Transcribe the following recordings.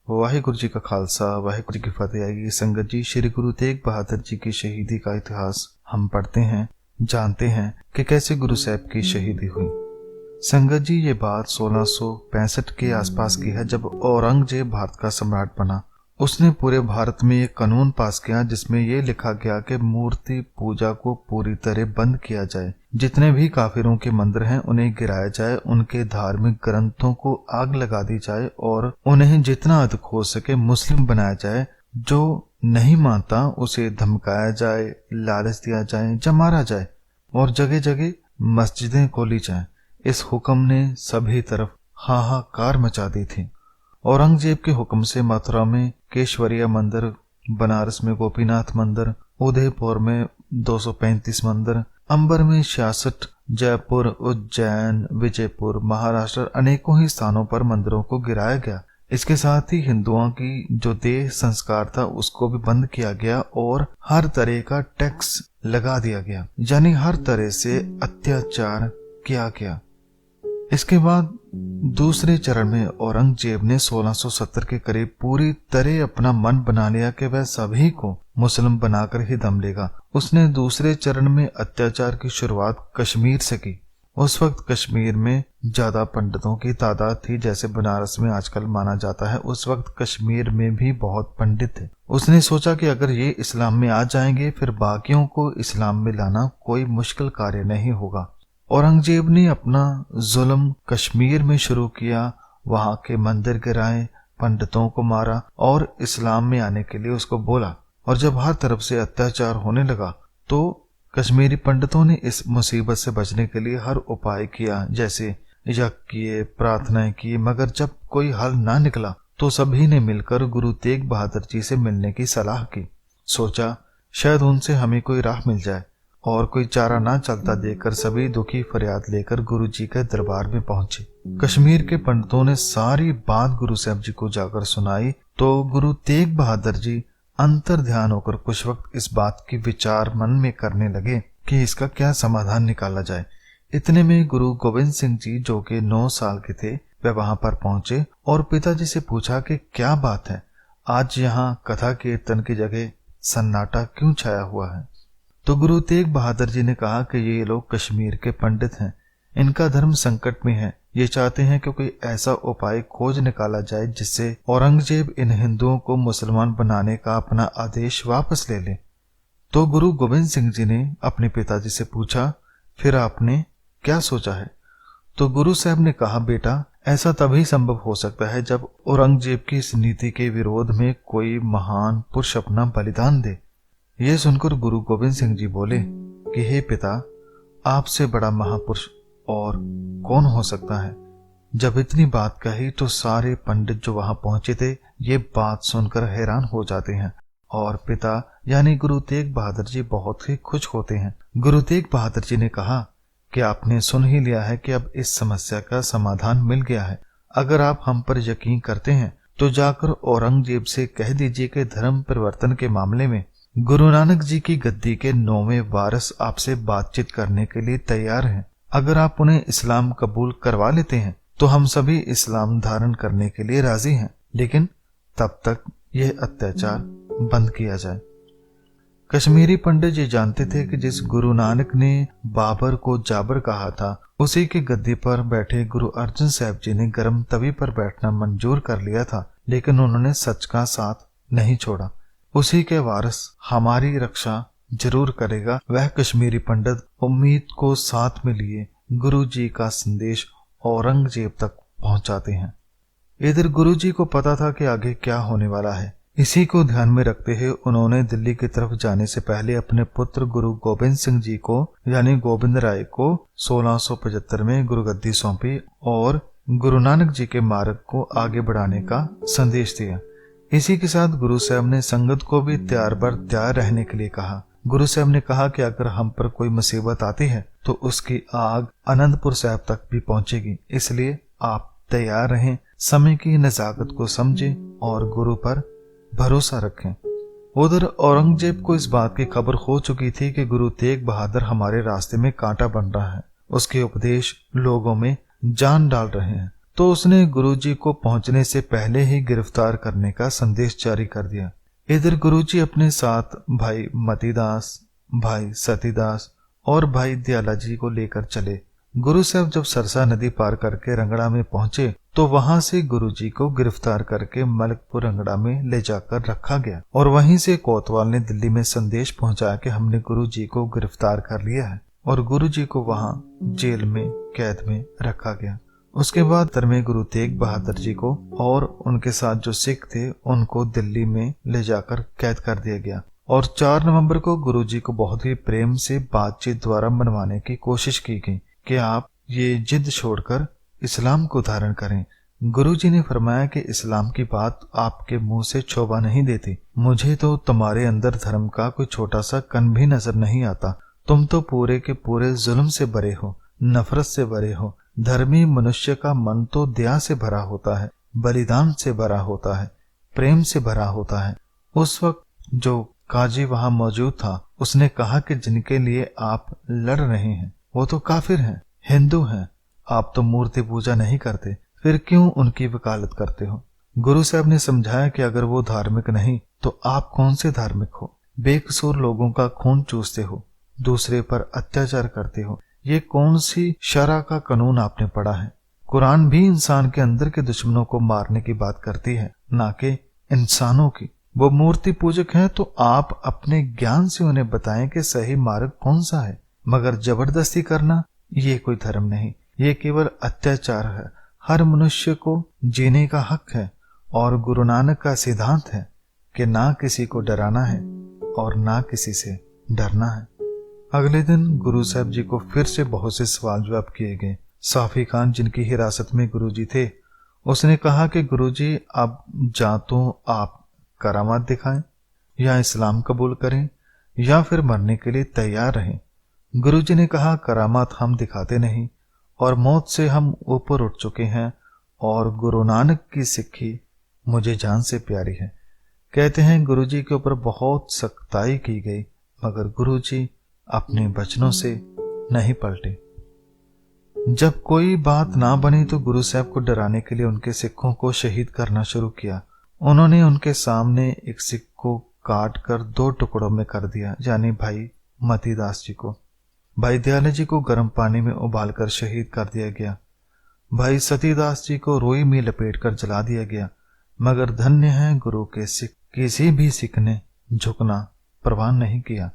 वाहिगुरु जी का खालसा, वाहिगुरु जी की फतेह। आइए संगत जी, श्री गुरु तेग बहादुर जी की शहीदी का इतिहास हम पढ़ते हैं, जानते हैं कि कैसे गुरु साहब की शहीदी हुई। संगत जी, ये बात 1665 के आसपास की है, जब औरंगजेब भारत का सम्राट बना। उसने पूरे भारत में एक कानून पास किया जिसमें यह लिखा गया कि मूर्ति पूजा को पूरी तरह बंद किया जाए, जितने भी काफिरों के मंदिर हैं उन्हें गिराया जाए, उनके धार्मिक ग्रंथों को आग लगा दी जाए और उन्हें जितना अधिक हो सके मुस्लिम बनाया जाए। जो नहीं मानता उसे धमकाया जाए, लालच दिया जाए या मारा जाए और जगह जगह मस्जिदें खोली जाएं। इस हुक्म ने सभी तरफ हाहाकार मचा दी थी। औरंगजेब के हुक्म से मथुरा में केशवरिया मंदिर, बनारस में गोपीनाथ मंदिर, उदयपुर में 235 मंदिर, अंबर में 66, जयपुर, उज्जैन, विजयपुर, महाराष्ट्र अनेकों ही स्थानों पर मंदिरों को गिराया गया। इसके साथ ही हिंदुओं की जो देह संस्कार था उसको भी बंद किया गया और हर तरह का टैक्स लगा दिया गया, यानी हर तरह से अत्याचार किया गया। इसके बाद दूसरे चरण में औरंगजेब ने 1670 के करीब पूरी तरह अपना मन बना लिया कि वह सभी को मुस्लिम बनाकर ही दम लेगा। उसने दूसरे चरण में अत्याचार की शुरुआत कश्मीर से की। उस वक्त कश्मीर में ज्यादा पंडितों की तादाद थी जैसे बनारस में आजकल माना जाता है। उस वक्त कश्मीर में भी बहुत पंडित थे। उसने सोचा कि अगर ये इस्लाम में आ जाएंगे फिर बाकियों को इस्लाम में लाना कोई मुश्किल कार्य नहीं होगा। औरंगजेब ने अपना जुल्म कश्मीर में शुरू किया, वहां के मंदिर गिराए, पंडितों को मारा और इस्लाम में आने के लिए उसको बोला। और जब हर तरफ से अत्याचार होने लगा तो कश्मीरी पंडितों ने इस मुसीबत से बचने के लिए हर उपाय किया, जैसे यज्ञ किए, प्रार्थनाएं की, मगर जब कोई हल ना निकला तो सभी ने मिलकर गुरु तेग बहादुर जी से मिलने की सलाह की। सोचा शायद उनसे हमें कोई राह मिल जाए, और कोई चारा ना चलता देखकर सभी दुखी फरियाद लेकर गुरु जी के दरबार में पहुंचे। कश्मीर के पंडितों ने सारी बात गुरु साहब जी को जाकर सुनाई तो गुरु तेग बहादुर जी अंतर ध्यान होकर कुछ वक्त इस बात की विचार मन में करने लगे कि इसका क्या समाधान निकाला जाए। इतने में गुरु गोविंद सिंह जी जो कि 9 साल के थे वे वहां पर पहुंचे और पिताजी से पूछा कि क्या बात है, आज यहाँ कथा कीर्तन की जगह सन्नाटा क्यों छाया हुआ है। तो गुरु तेग बहादुर जी ने कहा कि ये लोग कश्मीर के पंडित हैं, इनका धर्म संकट में है, ये चाहते हैं कि कोई ऐसा उपाय खोज निकाला जाए जिससे औरंगजेब इन हिंदुओं को मुसलमान बनाने का अपना आदेश वापस ले ले। तो गुरु गोविंद सिंह जी ने अपने पिताजी से पूछा, फिर आपने क्या सोचा है। तो गुरु साहब ने कहा, बेटा ऐसा तभी संभव हो सकता है जब औरंगजेब की इस नीति के विरोध में कोई महान पुरुष अपना बलिदान दे। यह सुनकर गुरु गोविंद सिंह जी बोले कि हे पिता, आपसे बड़ा महापुरुष और कौन हो सकता है। जब इतनी बात कही तो सारे पंडित जो वहां पहुंचे थे ये बात सुनकर हैरान हो जाते हैं और पिता यानी गुरु तेग बहादुर जी बहुत ही खुश होते हैं। गुरु तेग बहादुर जी ने कहा कि आपने सुन ही लिया है कि अब इस समस्या का समाधान मिल गया है। अगर आप हम पर यकीन करते हैं तो जाकर औरंगजेब से कह दीजिए कि धर्म परिवर्तन के मामले में गुरु नानक जी की गद्दी के 9वें वारिस आपसे बातचीत करने के लिए तैयार हैं। अगर आप उन्हें इस्लाम कबूल करवा लेते हैं तो हम सभी इस्लाम धारण करने के लिए राजी हैं, लेकिन तब तक यह अत्याचार बंद किया जाए। कश्मीरी पंडित ये जानते थे कि जिस गुरु नानक ने बाबर को जाबर कहा था उसी की गद्दी पर बैठे गुरु अर्जन साहब जी ने गर्म तवी पर बैठना मंजूर कर लिया था, लेकिन उन्होंने सच का साथ नहीं छोड़ा। उसी के वारिस हमारी रक्षा जरूर करेगा। वह कश्मीरी पंडित उम्मीद को साथ में लिए गुरु जी का संदेश औरंगजेब तक पहुंचाते हैं। इधर गुरु जी को पता था कि आगे क्या होने वाला है। इसी को ध्यान में रखते हुए उन्होंने दिल्ली की तरफ जाने से पहले अपने पुत्र गुरु गोविंद सिंह जी को यानी गोविंद राय को 1675 में गुरुगद्दी सौंपी और गुरु नानक जी के मार्ग को आगे बढ़ाने का संदेश दिया। इसी के साथ गुरु साहब ने संगत को भी तैयार बर तैयार रहने के लिए कहा। गुरु साहब ने कहा कि अगर हम पर कोई मुसीबत आती है तो उसकी आग अनंतपुर साहब तक भी पहुंचेगी, इसलिए आप तैयार रहें, समय की नजाकत को समझें और गुरु पर भरोसा रखें। उधर औरंगजेब को इस बात की खबर हो चुकी थी कि गुरु तेग बहादुर हमारे रास्ते में कांटा बन रहा है, उसके उपदेश लोगों में जान डाल रहे हैं। तो उसने गुरुजी को पहुंचने से पहले ही गिरफ्तार करने का संदेश जारी कर दिया। इधर गुरुजी अपने साथ भाई मतीदास, भाई सतीदास और भाई दयालाजी को लेकर चले। गुरु साहब जब सरसा नदी पार करके रंगड़ा में पहुंचे तो वहां से गुरुजी को गिरफ्तार करके मलकपुर रंगड़ा में ले जाकर रखा गया और वहीं से कोतवाल ने दिल्ली में संदेश पहुंचाया कि हमने गुरुजी को गिरफ्तार कर लिया है और गुरुजी को वहां जेल में कैद में रखा गया। उसके बाद में गुरु तेग बहादुर जी को और उनके साथ जो सिख थे उनको दिल्ली में ले जाकर कैद कर दिया गया और 4 नवंबर को गुरुजी को बहुत ही प्रेम से बातचीत द्वारा मनवाने की कोशिश की गई कि आप ये जिद छोड़कर इस्लाम को धारण करें। गुरुजी ने फरमाया कि इस्लाम की बात आपके मुंह से शोभा नहीं देती। मुझे तो तुम्हारे अंदर धर्म का कोई छोटा सा कण भी नजर नहीं आता। तुम तो पूरे के पूरे जुल्म से भरे हो, नफरत से भरे हो। धर्मी मनुष्य का मन तो दया से भरा होता है, बलिदान से भरा होता है, प्रेम से भरा होता है। उस वक्त जो काजी वहां मौजूद था उसने कहा कि जिनके लिए आप लड़ रहे हैं वो तो काफिर हैं, हिंदू हैं। आप तो मूर्ति पूजा नहीं करते, फिर क्यों उनकी वकालत करते हो? गुरु साहब ने समझाया कि अगर वो धार्मिक नहीं तो आप कौन से धार्मिक हो? बेकसूर लोगों का खून चूसते हो, दूसरे पर अत्याचार करते हो। ये कौन सी शरा का कानून आपने पढ़ा है? कुरान भी इंसान के अंदर के दुश्मनों को मारने की बात करती है, ना कि इंसानों की। वो मूर्ति पूजक हैं तो आप अपने ज्ञान से उन्हें बताएं कि सही मार्ग कौन सा है, मगर जबरदस्ती करना ये कोई धर्म नहीं, ये केवल अत्याचार है। हर मनुष्य को जीने का हक है और गुरु नानक का सिद्धांत है कि ना किसी को डराना है और ना किसी से डरना है। अगले दिन गुरु साहब जी को फिर से बहुत से सवाल जवाब किए गए। साफी खान जिनकी हिरासत में गुरुजी थे, उसने कहा कि गुरुजी अब जा तो आप करामात दिखाएं या इस्लाम कबूल करें या फिर मरने के लिए तैयार रहें। गुरुजी ने कहा करामात हम दिखाते नहीं और मौत से हम ऊपर उठ चुके हैं और गुरु नानक की सिक्खी मुझे जान से प्यारी है। कहते हैं गुरुजी के ऊपर बहुत सख्ताई की गई मगर गुरुजी अपने वचनों से नहीं पलटे। जब कोई बात ना बनी तो गुरु साहब को डराने के लिए उनके सिखों को शहीद करना शुरू किया। उन्होंने उनके सामने एक सिख को काट कर 2 टुकड़ों में कर दिया, यानी भाई मतीदास जी को। भाई दयाला जी को गर्म पानी में उबालकर शहीद कर दिया गया। भाई सतीदास जी को रोई में लपेटकर जला दिया गया। मगर धन्य है गुरु के सिख, किसी भी सिख ने झुकना परवाह नहीं किया।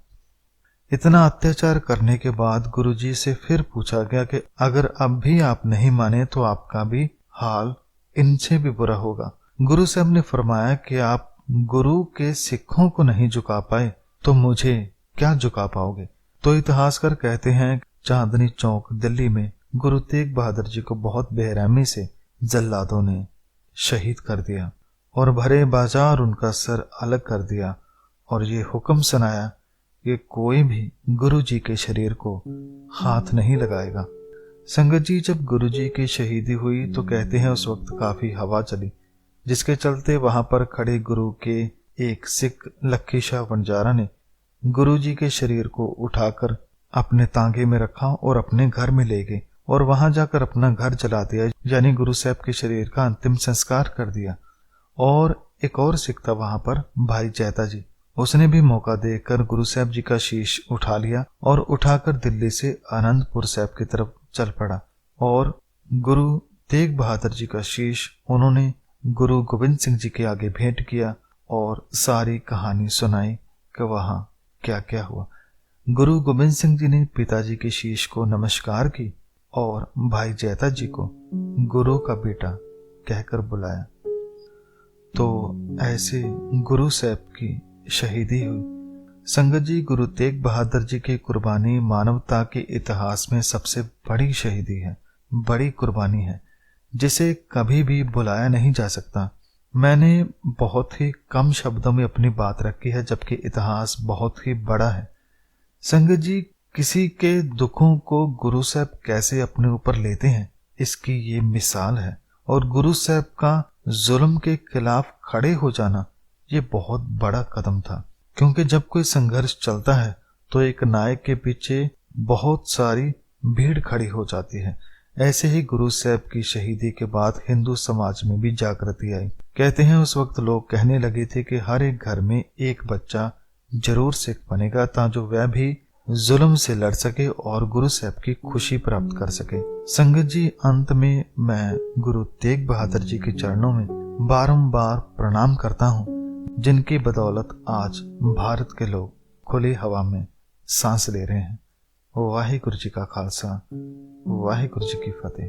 इतना अत्याचार करने के बाद गुरुजी से फिर पूछा गया कि अगर अब भी आप नहीं माने तो आपका भी हाल इनसे भी बुरा होगा। गुरु साहब ने फरमाया कि आप गुरु के सिखों को नहीं झुका पाए तो मुझे क्या झुका पाओगे? तो इतिहासकार कहते हैं चांदनी चौक दिल्ली में गुरु तेग बहादुर जी को बहुत बेरहमी से जल्लादों ने शहीद कर दिया और भरे बाजार उनका सर अलग कर दिया और ये हुक्म सुनाया कि कोई भी गुरु जी के शरीर को हाथ नहीं लगाएगा। संगत जी, जब गुरु जी की शहीदी हुई तो कहते हैं उस वक्त काफी हवा चली, जिसके चलते वहां पर खड़े गुरु के एक सिख लक्की शाह वंजारा ने गुरु जी के शरीर को उठाकर अपने तांगे में रखा और अपने घर में ले गए और वहां जाकर अपना घर जला दिया, यानी गुरु साहब के शरीर का अंतिम संस्कार कर दिया। और एक और सिख था वहां पर, भाई जैता जी, उसने भी मौका देकर गुरु साहब जी का शीश उठा लिया और उठाकर दिल्ली से आनंदपुर साहब की तरफ चल पड़ा और गुरु तेग बहादुर जी का शीश उन्होंने गुरु गोविंद सिंह जी के आगे भेंट किया और सारी कहानी सुनाई कि वहां क्या क्या हुआ। गुरु गोविंद सिंह जी ने पिताजी के शीश को नमस्कार की और भाई जैता जी को गुरु का बेटा कहकर बुलाया। तो ऐसे गुरु साहब की शहीदी हुई। संगत जी, गुरु तेग बहादुर जी की कुर्बानी मानवता के इतिहास में सबसे बड़ी शहीदी है, बड़ी कुर्बानी है, जिसे कभी भी भुलाया नहीं जा सकता। मैंने बहुत ही कम शब्दों में अपनी बात रखी है, जबकि इतिहास बहुत ही बड़ा है। संगत जी, किसी के दुखों को गुरु साहब कैसे अपने ऊपर लेते हैं, इसकी ये मिसाल है। और गुरु साहब का जुल्म के खिलाफ खड़े हो जाना ये बहुत बड़ा कदम था, क्योंकि जब कोई संघर्ष चलता है तो एक नायक के पीछे बहुत सारी भीड़ खड़ी हो जाती है। ऐसे ही गुरु साहब की शहीदी के बाद हिंदू समाज में भी जागृति आई। कहते हैं उस वक्त लोग कहने लगे थे कि हर एक घर में एक बच्चा जरूर सिख बनेगा ताकि वह भी जुल्म से लड़ सके और गुरु साहब की खुशी प्राप्त कर सके। संगत जी, अंत में मैं गुरु तेग बहादुर जी के चरणों में बारंबार प्रणाम करता हूँ, जिनकी बदौलत आज भारत के लोग खुली हवा में सांस ले रहे हैं। वाहिगुरु जी का खालसा, वाहिगुरु जी की फतेह।